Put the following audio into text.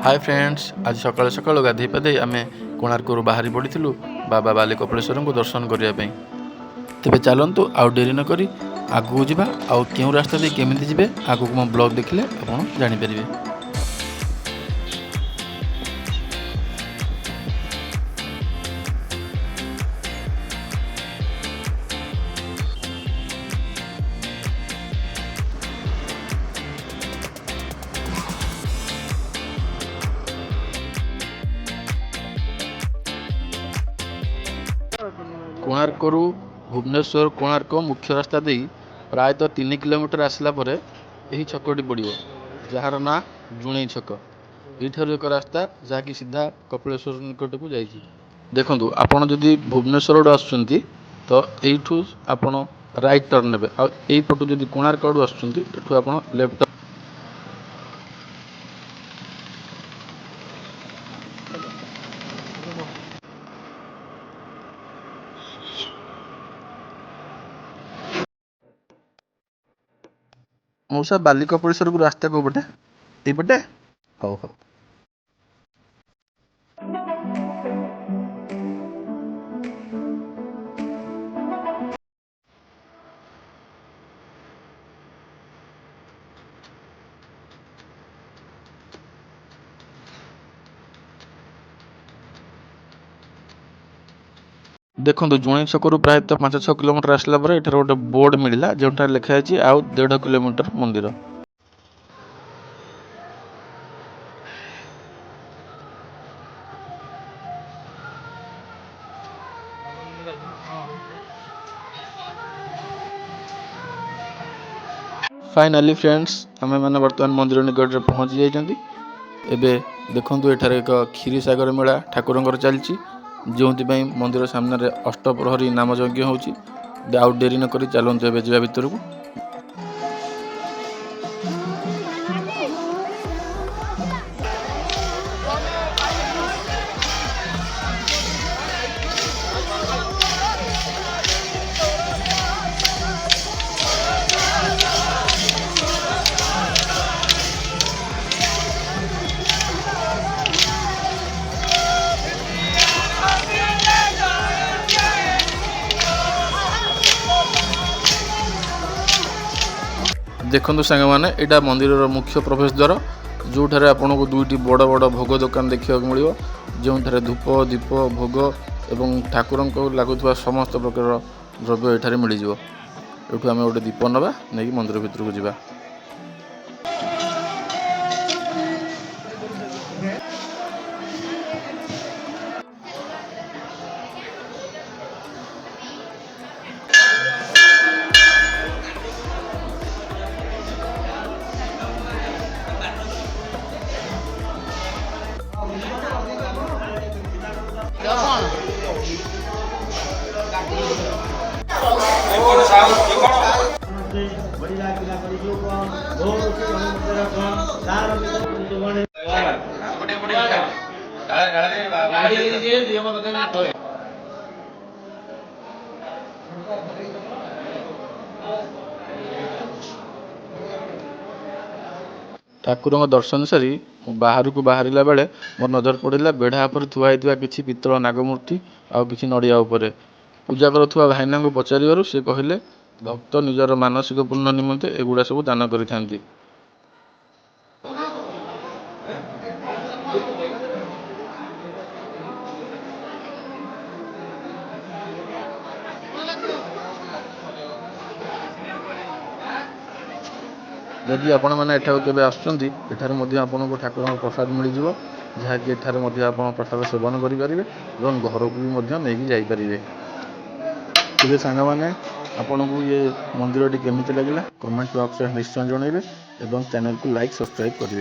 Hi friends, आज सकाल सकाल गाधे पाधे आम कोणार्करू बाहरी पड़ू बाबा बाली कपिलेश्वर को दर्शन करने। तेरे चलतु आउ डेरी नक आगू जा आउ रास्ता दे केमी जी आगू मो ब्लॉग देखिले आप जानीपर। कोणार्करू भुवनेश्वर कोणार्क मुख्य रास्ता दे प्रायतः 3 किलोमीटर आसला परे यही छकटी पड़ो जार ना जुणे छक। यहीठार एक रास्ता जहाँकि सीधा कपिलेश्वर निकट को जाइए। देखु आपड़ जदि भुवनेश्वर आड़ आसुँच तो यू आपड़ राइट टर्न ने आईपटू जब कोणार्क आड़ आसुँच लेफ्ट। मौसा बाली कपिलेश्वर को रास्ता को पटे ये हौ हौ। देखो जुणे छकू प्राय 5-6 किलोमीटर आसला पर एठार गोटे बोर्ड मिलला जो लिखाई आउ 1.5 किलोमीटर मंदिर। फाइनाली फ्रेंड्स आम मैंने बर्तमान मंदिर निकट में पहुँची जाइए। एबे देखु एठार एक क्षीरी सागर मेला ठाकुर चलती जो मंदिर सामने अष्टप्रहरी नाम यज्ञ होची। आउ डेरी नक चलते एवं जा भितर को। देखु सांग मैंने यहाँ मंदिर मुख्य प्रवेश द्वार जो आपन को 2टी बड़ बड़ भोग दुकान देखा मिले जो धूप दीप भोग एवं ठाकुर को लगुवा समस्त प्रकार द्रव्य ये मिल जाव। ये आम गोटे दीप नवा नहीं मंदिर भितर को जावा। ठाकुर दर्शन सारी बाहर को बाहरला बेले मोर नजर पड़ा बेढ़ा पर थुआई किसी पितल नागमूर्ति आउ कि नड़िया उपर पूजा करुवा भाईना को पचार से कहले भक्त निजर मानसिक पूर्ण निमंते एगुड़ा सब दान करि। जदि आपण मैंने केवे आसुँच आपन को ठाकुर प्रसाद मिल जहाँकि एठार आप प्रसाद सेवन करेंगे और घर को भी नहीं जापरेंगे। तेज सांग मैंने आपन को ये मंदिर केमी लगे कमेंट बॉक्स में निश्चय जनइबे और चैनल को लाइक सब्सक्राइब करेंगे।